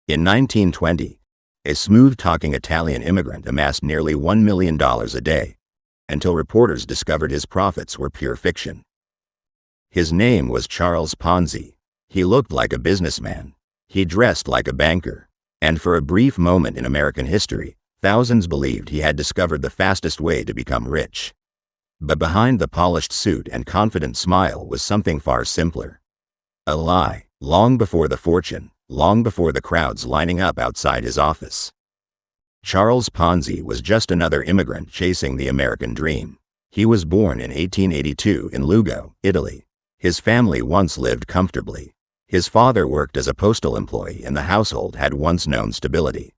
In 1920, a smooth-talking Italian immigrant amassed nearly $1 million a day, until reporters discovered his profits were pure fiction. His name was Charles Ponzi. He looked like a businessman. He dressed like a banker. And for a brief moment in American history, thousands believed he had discovered the fastest way to become rich. But behind the polished suit and confident smile was something far simpler. A lie, long before the fortune, long before the crowds lining up outside his office. Charles Ponzi was just another immigrant chasing the American dream. He was born in 1882 in Lugo, Italy. His family once lived comfortably. His father worked as a postal employee and the household had once known stability.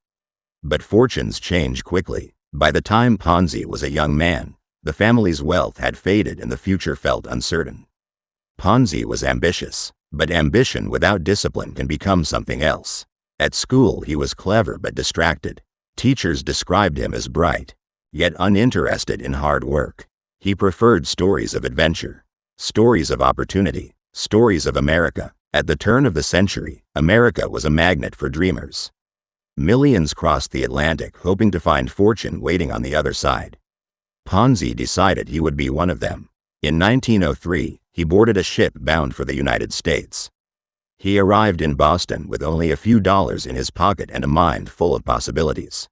But fortunes change quickly. By the time Ponzi was a young man, the family's wealth had faded and the future felt uncertain. Ponzi was ambitious, but ambition without discipline can become something else. At school he was clever but distracted. Teachers described him as bright, yet uninterested in hard work. He preferred stories of adventure, stories of opportunity, stories of America. At the turn of the century, America was a magnet for dreamers. Millions crossed the Atlantic hoping to find fortune waiting on the other side. Ponzi decided he would be one of them. In 1903, he boarded a ship bound for the United States. He arrived in Boston with only a few dollars in his pocket and a mind full of possibilities.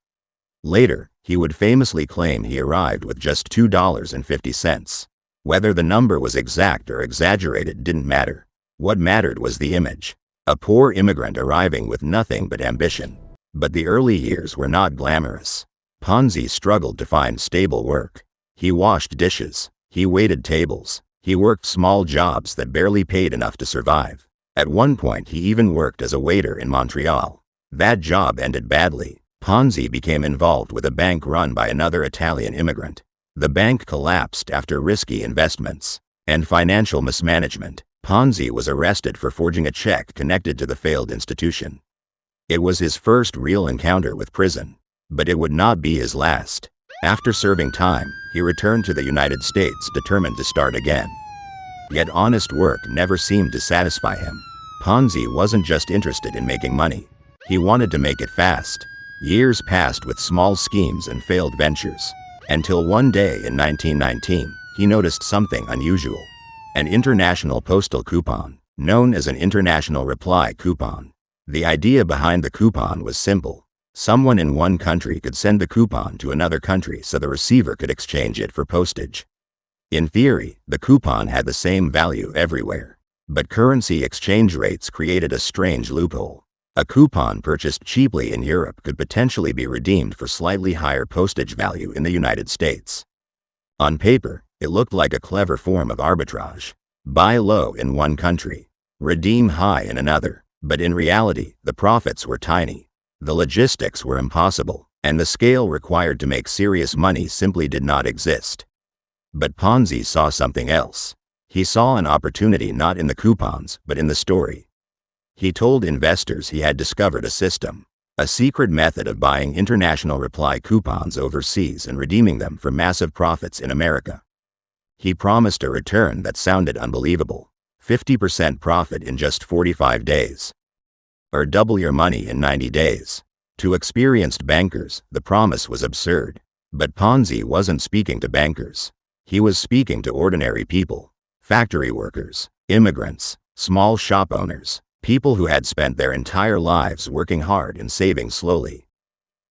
Later, he would famously claim he arrived with just $2.50. Whether the number was exact or exaggerated didn't matter. What mattered was the image. A poor immigrant arriving with nothing but ambition. But the early years were not glamorous. Ponzi struggled to find stable work. He washed dishes. He waited tables. He worked small jobs that barely paid enough to survive. At one point he even worked as a waiter in Montreal. That job ended badly. Ponzi became involved with a bank run by another Italian immigrant. The bank collapsed after risky investments and financial mismanagement. Ponzi was arrested for forging a check connected to the failed institution. It was his first real encounter with prison, but it would not be his last. After serving time, he returned to the United States determined to start again. Yet honest work never seemed to satisfy him. Ponzi wasn't just interested in making money. He wanted to make it fast. Years passed with small schemes and failed ventures, until one day in 1919, he noticed something unusual. An international postal coupon, known as an international reply coupon. The idea behind the coupon was simple. Someone in one country could send the coupon to another country so the receiver could exchange it for postage. In theory, the coupon had the same value everywhere. But currency exchange rates created a strange loophole. A coupon purchased cheaply in Europe could potentially be redeemed for slightly higher postage value in the United States. On paper, it looked like a clever form of arbitrage. Buy low in one country, redeem high in another. But in reality, the profits were tiny. The logistics were impossible, and the scale required to make serious money simply did not exist. But Ponzi saw something else. He saw an opportunity not in the coupons, but in the story. He told investors he had discovered a system, a secret method of buying international reply coupons overseas and redeeming them for massive profits in America. He promised a return that sounded unbelievable. 50% profit in just 45 days. Or double your money in 90 days. To experienced bankers, the promise was absurd. But Ponzi wasn't speaking to bankers. He was speaking to ordinary people. Factory workers, immigrants, small shop owners, people who had spent their entire lives working hard and saving slowly.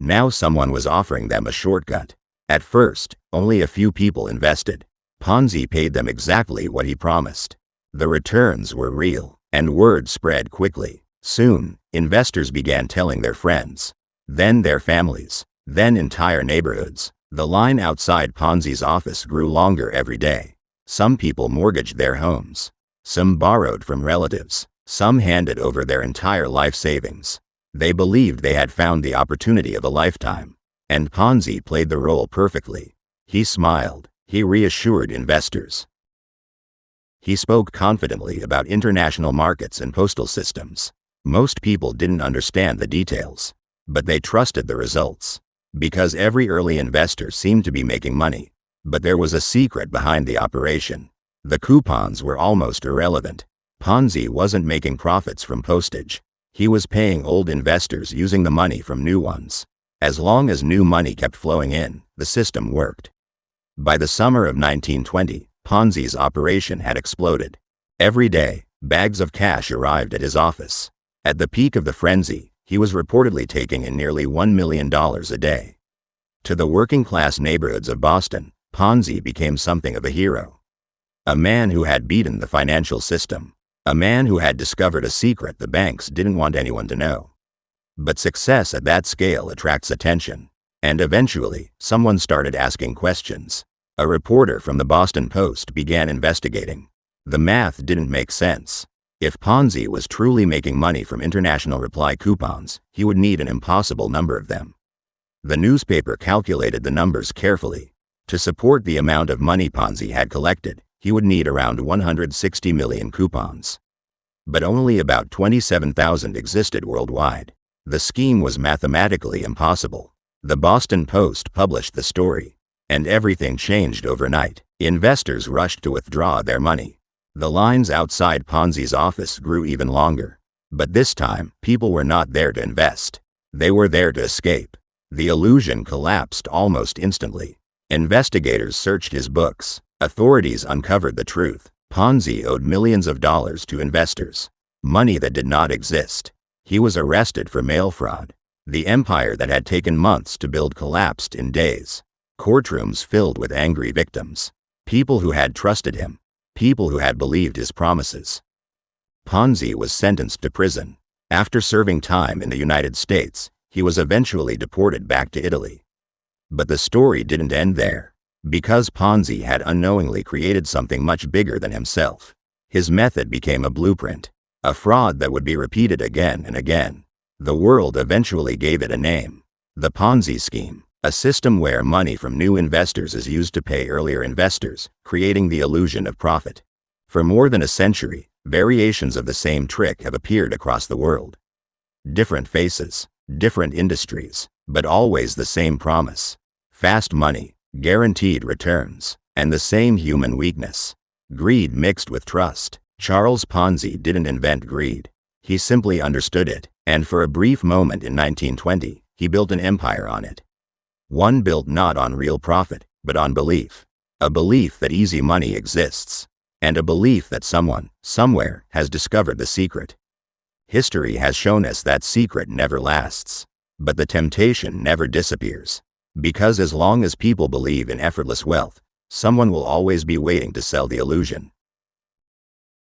Now someone was offering them a shortcut. At first, only a few people invested. Ponzi paid them exactly what he promised. The returns were real, and word spread quickly. Soon, investors began telling their friends, then their families, then entire neighborhoods. The line outside Ponzi's office grew longer every day. Some people mortgaged their homes. Some borrowed from relatives. Some handed over their entire life savings. They believed they had found the opportunity of a lifetime. And Ponzi played the role perfectly. He smiled. He reassured investors. He spoke confidently about international markets and postal systems. Most people didn't understand the details, but they trusted the results. Because every early investor seemed to be making money. But there was a secret behind the operation. The coupons were almost irrelevant. Ponzi wasn't making profits from postage. He was paying old investors using the money from new ones. As long as new money kept flowing in, the system worked. By the summer of 1920, Ponzi's operation had exploded. Every day, bags of cash arrived at his office. At the peak of the frenzy, he was reportedly taking in nearly $1 million a day. To the working-class neighborhoods of Boston, Ponzi became something of a hero. A man who had beaten the financial system. A man who had discovered a secret the banks didn't want anyone to know. But success at that scale attracts attention. And eventually, someone started asking questions. A reporter from the Boston Post began investigating. The math didn't make sense. If Ponzi was truly making money from international reply coupons, he would need an impossible number of them. The newspaper calculated the numbers carefully. To support the amount of money Ponzi had collected, he would need around 160 million coupons. But only about 27,000 existed worldwide. The scheme was mathematically impossible. The Boston Post published the story, and everything changed overnight. Investors rushed to withdraw their money. The lines outside Ponzi's office grew even longer. But this time, people were not there to invest. They were there to escape. The illusion collapsed almost instantly. Investigators searched his books. Authorities uncovered the truth. Ponzi owed millions of dollars to investors. Money that did not exist. He was arrested for mail fraud. The empire that had taken months to build collapsed in days. Courtrooms filled with angry victims. People who had trusted him. People who had believed his promises. Ponzi was sentenced to prison. After serving time in the United States, he was eventually deported back to Italy. But the story didn't end there. Because Ponzi had unknowingly created something much bigger than himself. His method became a blueprint. A fraud that would be repeated again and again. The world eventually gave it a name. The Ponzi scheme. A system where money from new investors is used to pay earlier investors, creating the illusion of profit. For more than a century, variations of the same trick have appeared across the world. Different faces, different industries, but always the same promise. Fast money, guaranteed returns, and the same human weakness. Greed mixed with trust. Charles Ponzi didn't invent greed. He simply understood it, and for a brief moment in 1920, he built an empire on it. One built not on real profit, but on belief. A belief that easy money exists. And a belief that someone, somewhere, has discovered the secret. History has shown us that secret never lasts. But the temptation never disappears. Because as long as people believe in effortless wealth, someone will always be waiting to sell the illusion.